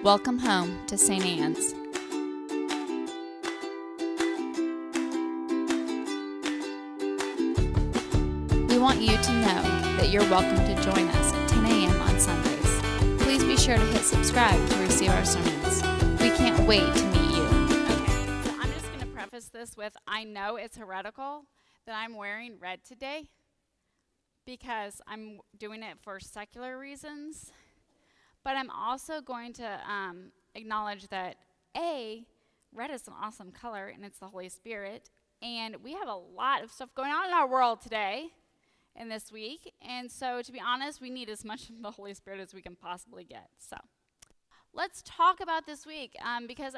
Welcome home to St. Anne's. We want you to know that you're welcome to join us at 10 a.m. on Sundays. Please be sure to hit subscribe to receive our sermons. We can't wait to meet you. Okay, so I'm just going to preface this with, I know it's heretical that I'm wearing red today because I'm doing it for secular reasons, but I'm also going to acknowledge that, red is an awesome color, and it's the Holy Spirit, and we have a lot of stuff going on in our world today and this week, and so to be honest, we need as much of the Holy Spirit as we can possibly get. So let's talk about this week, because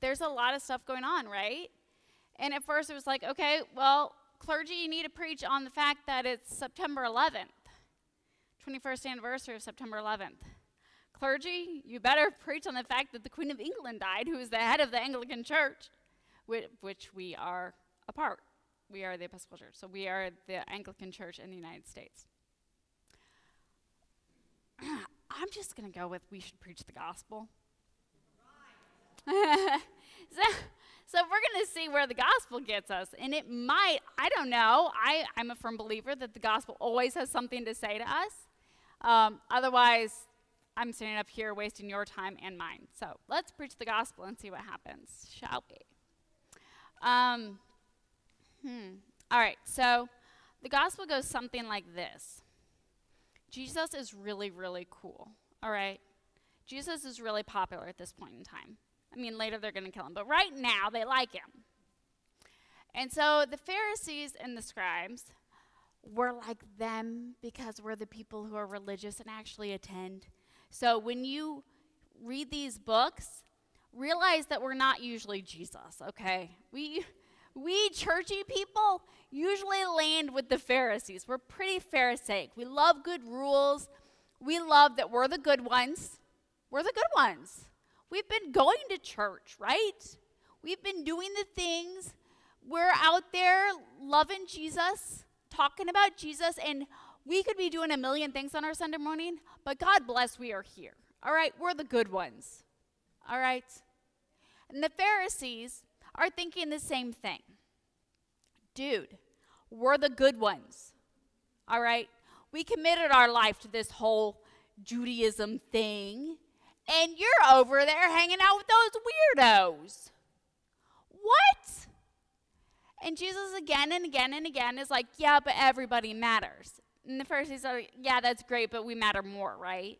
there's a lot of stuff going on, right? And at first it was like, okay, well, clergy, you need to preach on the fact that it's September 11th, 21st anniversary of September 11th. Clergy, you better preach on the fact that the Queen of England died, who is the head of the Anglican Church, which we are a part. We are the Episcopal Church, so we are the Anglican Church in the United States. I'm just going to go with we should preach the gospel. Right. So we're going to see where the gospel gets us, and it might, I don't know, I'm a firm believer that the gospel always has something to say to us. Otherwise, I'm standing up here wasting your time and mine. So let's preach the gospel and see what happens, shall we? All right, so the gospel goes something like this. Jesus is really, really cool, all right? Jesus is really popular at this point in time. I mean, later they're going to kill him, but right now they like him. And so the Pharisees and the scribes were like them because we're the people who are religious and actually attend. So when you read these books, realize that we're not usually Jesus, okay? We churchy people usually land with the Pharisees. We're pretty Pharisaic. We love good rules. We love that we're the good ones. We're the good ones. We've been going to church, right? We've been doing the things. We're out there loving Jesus, talking about Jesus, and we could be doing a million things on our Sunday morning, but God bless, we are here. All right, we're the good ones. All right? And the Pharisees are thinking the same thing. Dude, we're the good ones. All right? We committed our life to this whole Judaism thing, and you're over there hanging out with those weirdos. What? And Jesus again and again and again is like, yeah, but everybody matters. And the Pharisees are like, yeah, that's great, but we matter more, right?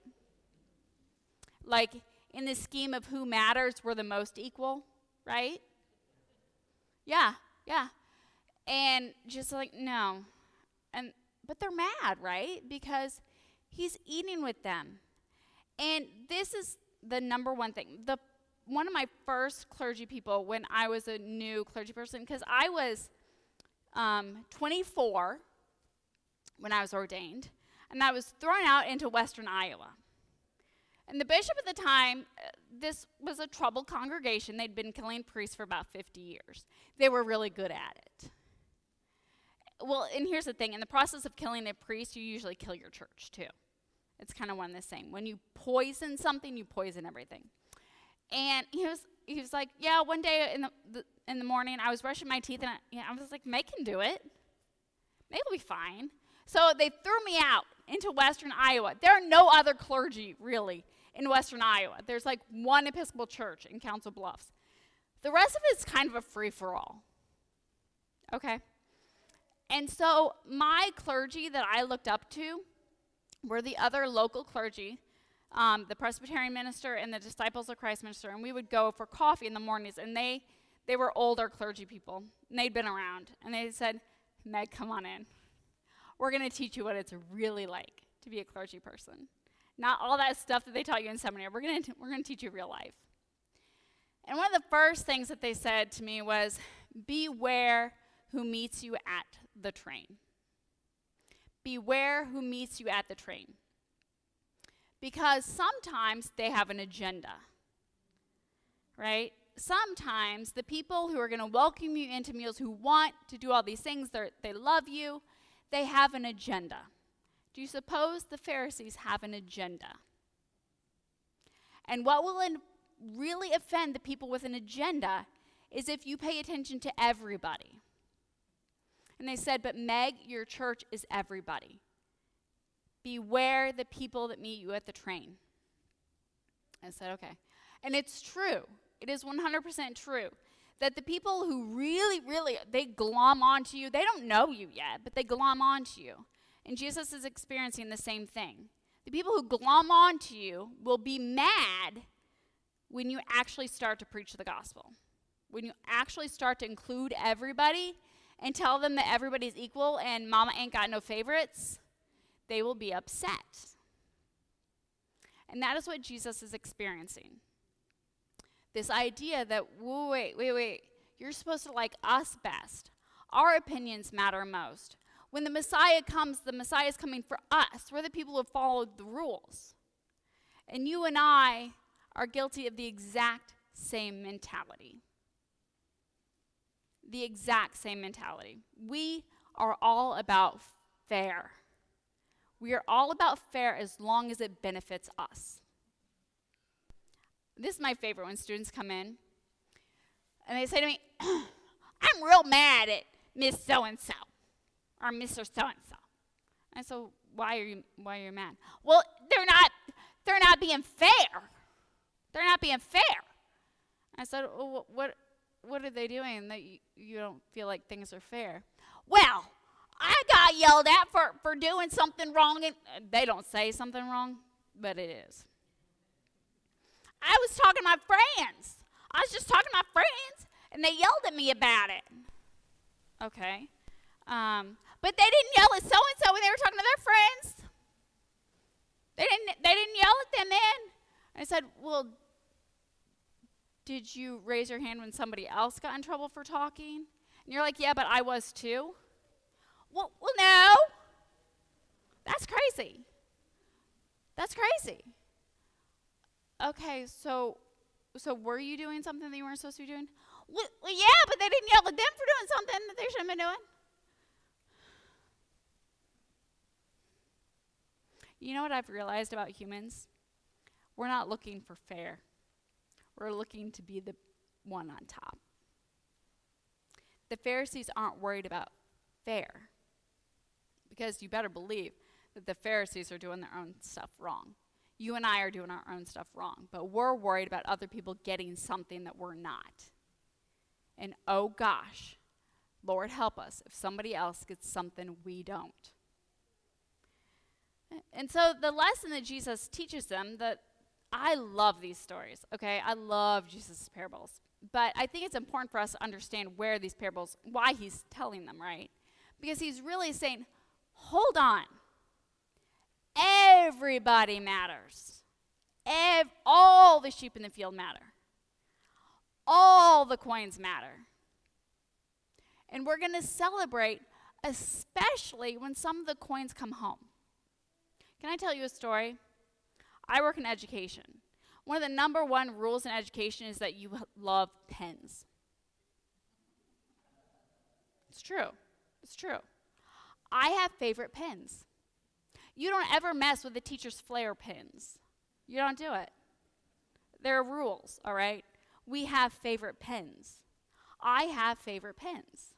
Like, in the scheme of who matters, we're the most equal, right? Yeah. And just like, no. But they're mad, right? Because he's eating with them. And this is the number one thing. One of my first clergy people when I was a new clergy person, because I was 24 when I was ordained, and I was thrown out into western Iowa. And the bishop at the time, this was a troubled congregation. They'd been killing priests for about 50 years. They were really good at it. Well, and here's the thing. In the process of killing a priest, you usually kill your church, too. It's kind of one and the same. When you poison something, you poison everything. And he was like, yeah, one day in the morning, I was brushing my teeth, and I was like, May can do it. May will be fine. So they threw me out into western Iowa. There are no other clergy, really, in western Iowa. There's like one Episcopal Church in Council Bluffs. The rest of it's kind of a free-for-all. Okay? And so my clergy that I looked up to were the other local clergy, the Presbyterian minister and the Disciples of Christ minister, and we would go for coffee in the mornings, and they were older clergy people, and they'd been around, and they said, Meg, come on in. We're going to teach you what it's really like to be a clergy person. Not all that stuff that they taught you in seminary. We're going to teach you real life. And one of the first things that they said to me was, beware who meets you at the train. Beware who meets you at the train. Because sometimes they have an agenda, right? Sometimes the people who are going to welcome you into meals, who want to do all these things, they love you, they have an agenda. Do you suppose the Pharisees have an agenda? And what will really offend the people with an agenda is if you pay attention to everybody. And they said, but Meg, your church is everybody. Beware the people that meet you at the train. I said, okay. And it's true. It is 100% true that the people who really, they glom onto you, they don't know you yet, but they glom onto you. And Jesus is experiencing the same thing. The people who glom onto you will be mad when you actually start to preach the gospel. When you actually start to include everybody and tell them that everybody's equal and mama ain't got no favorites, they will be upset. And that is what Jesus is experiencing. This idea that, wait, you're supposed to like us best. Our opinions matter most. When the Messiah comes, the Messiah is coming for us. We're the people who have followed the rules. And you and I are guilty of the exact same mentality. The exact same mentality. We are all about fair. We are all about fair as long as it benefits us. This is my favorite when students come in and they say to me, I'm real mad at Miss So-and-so or Mr. So-and-so. I said, why are you mad? Well, they're not being fair. They're not being fair. I said, well, what are they doing that you don't feel like things are fair? Well, I got yelled at for doing something wrong, and they don't say something wrong, but it is. I was talking to my friends. I was just talking to my friends, and they yelled at me about it. Okay. But they didn't yell at so-and-so when they were talking to their friends. They didn't yell at them then. I said, well, did you raise your hand when somebody else got in trouble for talking? And you're like, yeah, but I was too. Well, no. That's crazy. That's crazy. Okay, so were you doing something that you weren't supposed to be doing? Well, yeah, but they didn't yell at them for doing something that they shouldn't have been doing. You know what I've realized about humans? We're not looking for fair. We're looking to be the one on top. The Pharisees aren't worried about fair, because you better believe that the Pharisees are doing their own stuff wrong. You and I are doing our own stuff wrong, but we're worried about other people getting something that we're not. And oh gosh, Lord help us if somebody else gets something we don't. And so the lesson that Jesus teaches them, that I love these stories, okay? I love Jesus' parables. But I think it's important for us to understand where these parables, why he's telling them, right? Because he's really saying, hold on. Everybody matters. All the sheep in the field matter. All the coins matter. And we're going to celebrate, especially when some of the coins come home. Can I tell you a story? I work in education. One of the number one rules in education is that you love pens. It's true. It's true. I have favorite pens. You don't ever mess with the teacher's flare pens. You don't do it. There are rules, all right? We have favorite pens. I have favorite pens.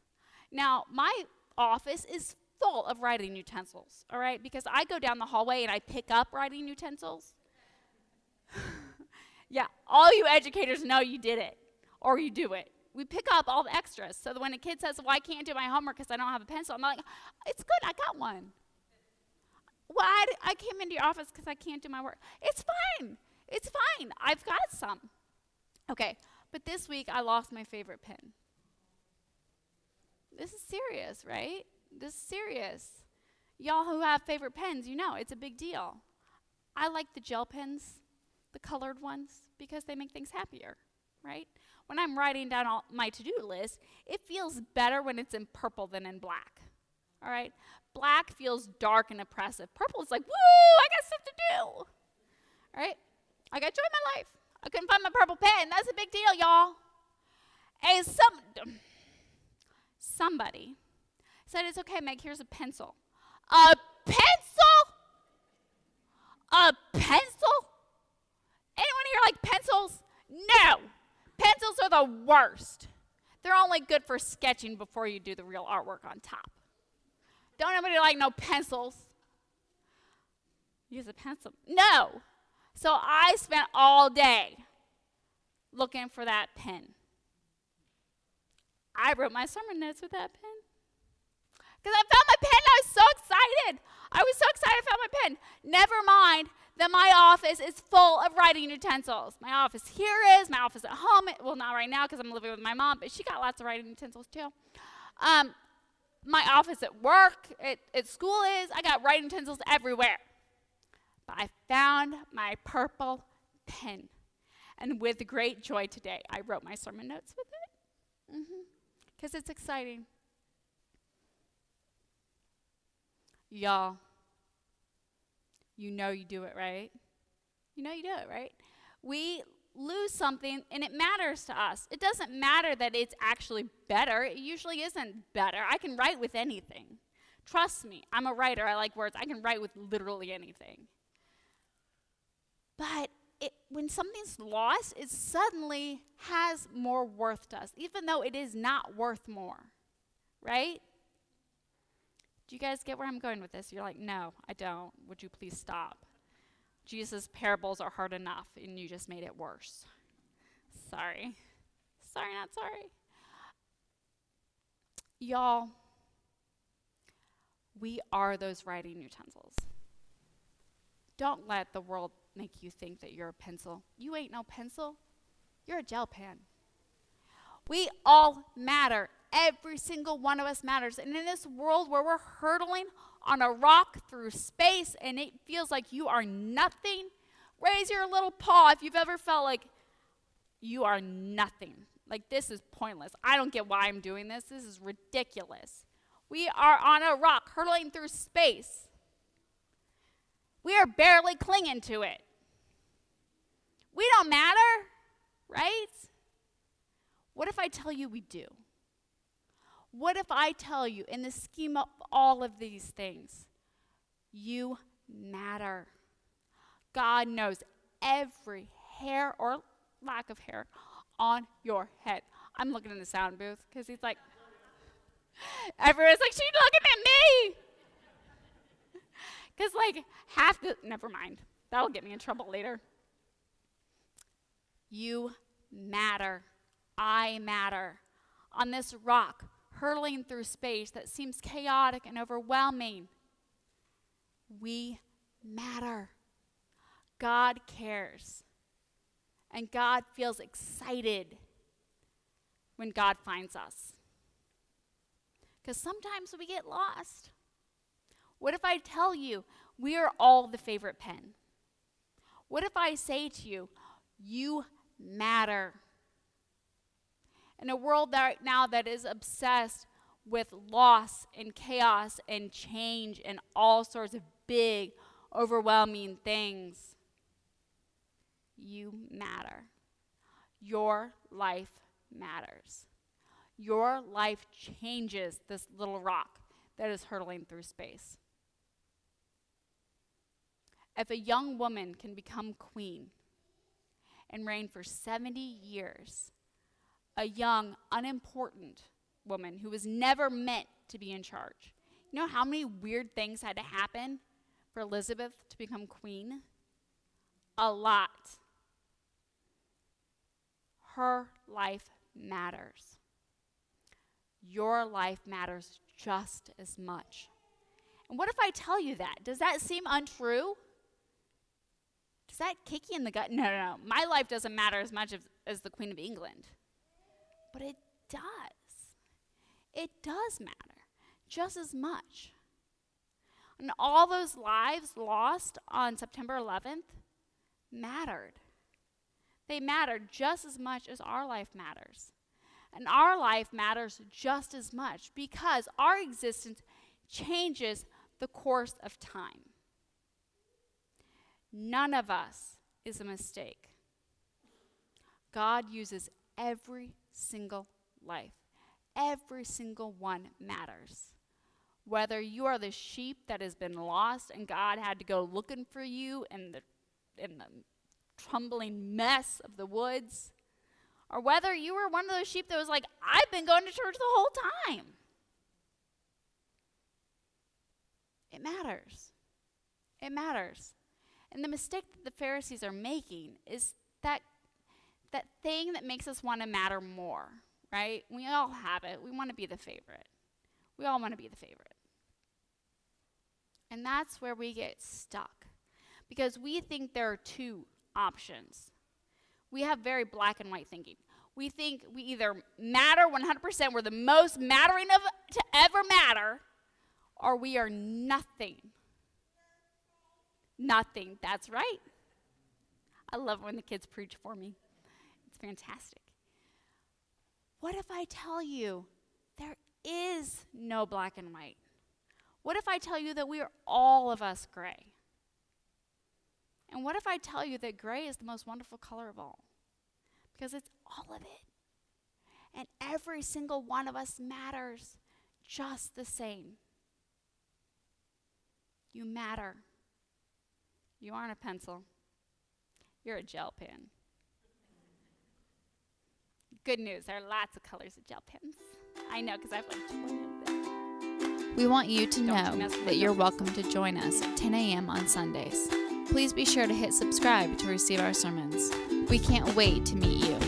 Now, my office is full of writing utensils, all right? Because I go down the hallway and I pick up writing utensils. Yeah, all you educators know you did it, or you do it. We pick up all the extras, so that when a kid says, well, I can't do my homework because I don't have a pencil, I'm like, it's good, I got one. Well, I came into your office because I can't do my work. It's fine. It's fine. I've got some. Okay, but this week I lost my favorite pen. This is serious, right? This is serious. Y'all who have favorite pens, you know it's a big deal. I like the gel pens, the colored ones, because they make things happier, right? When I'm writing down all my to-do list, it feels better when it's in purple than in black, all right? Black feels dark and oppressive. Purple is like, woo, I got stuff to do, all right? I got joy in my life. I couldn't find my purple pen. That's a big deal, y'all. And somebody said, it's okay, Meg, here's a pencil. A pencil? A pencil? Anyone here are the worst. They're only good for sketching before you do the real artwork on top. Don't anybody like no pencils? Use a pencil. No. So I spent all day looking for that pen. I wrote my sermon notes with that pen. Because I found my pen, I was so excited. I was so excited I found my pen. Never mind that my office is full of writing utensils. My office here is, my office at home, well, not right now because I'm living with my mom, but she got lots of writing utensils too. My office at work, at school is, I got writing utensils everywhere. But I found my purple pen. And with great joy today, I wrote my sermon notes with it. Because it's exciting. Y'all, you know you do it right. You know you do it right. We lose something and it matters to us. It doesn't matter that it's actually better. It usually isn't better. I can write with anything. Trust me, I'm a writer. I like words. I can write with literally anything. But when something's lost, it suddenly has more worth to us, even though it is not worth more, right? Do you guys get where I'm going with this? You're like, no, I don't. Would you please stop? Jesus' parables are hard enough, and you just made it worse. Sorry. Sorry, not sorry. Y'all, we are those writing utensils. Don't let the world make you think that you're a pencil. You ain't no pencil. You're a gel pen. We all matter. Every single one of us matters. And in this world where we're hurtling on a rock through space and it feels like you are nothing, raise your little paw if you've ever felt like you are nothing. Like, this is pointless. I don't get why I'm doing this. This is ridiculous. We are on a rock hurtling through space. We are barely clinging to it. We don't matter, right? What if I tell you we do? What if I tell you, in the scheme of all of these things, you matter? God knows every hair or lack of hair on your head. I'm looking in the sound booth because he's like, everyone's like, she's looking at me. Because like never mind. That'll get me in trouble later. You matter. I matter. On this rock, hurtling through space that seems chaotic and overwhelming, we matter. God cares. And God feels excited when God finds us. Because sometimes we get lost. What if I tell you we are all the favorite pen? What if I say to you, you matter? In a world right now that is obsessed with loss and chaos and change and all sorts of big, overwhelming things, you matter. Your life matters. Your life changes this little rock that is hurtling through space. If a young woman can become queen and reign for 70 years, a young, unimportant woman who was never meant to be in charge. You know how many weird things had to happen for Elizabeth to become queen? A lot. Her life matters. Your life matters just as much. And what if I tell you that? Does that seem untrue? Does that kick you in the gut? No. My life doesn't matter as much as the Queen of England. But it does. It does matter just as much. And all those lives lost on September 11th mattered. They mattered just as much as our life matters. And our life matters just as much because our existence changes the course of time. None of us is a mistake. God uses every single life. Every single one matters. Whether you are the sheep that has been lost and God had to go looking for you in the trembling mess of the woods, or whether you were one of those sheep that was like, I've been going to church the whole time. It matters. It matters. And the mistake that the Pharisees are making is that thing that makes us want to matter more, right? We all have it. We want to be the favorite. We all want to be the favorite. And that's where we get stuck, because we think there are two options. We have very black and white thinking. We think we either matter 100%, we're the most mattering of to ever matter, or we are nothing. Nothing. That's right. I love when the kids preach for me. It's fantastic. What if I tell you there is no black and white? What if I tell you that we are all of us gray? And what if I tell you that gray is the most wonderful color of all? Because it's all of it. And every single one of us matters just the same. You matter. You aren't a pencil. You're a gel pen. Good news, there are lots of colors of gel pens. I know, because I've like 20 of them. We want you to know that you're welcome to join us at 10 a.m. on Sundays. Please be sure to hit subscribe to receive our sermons. We can't wait to meet you.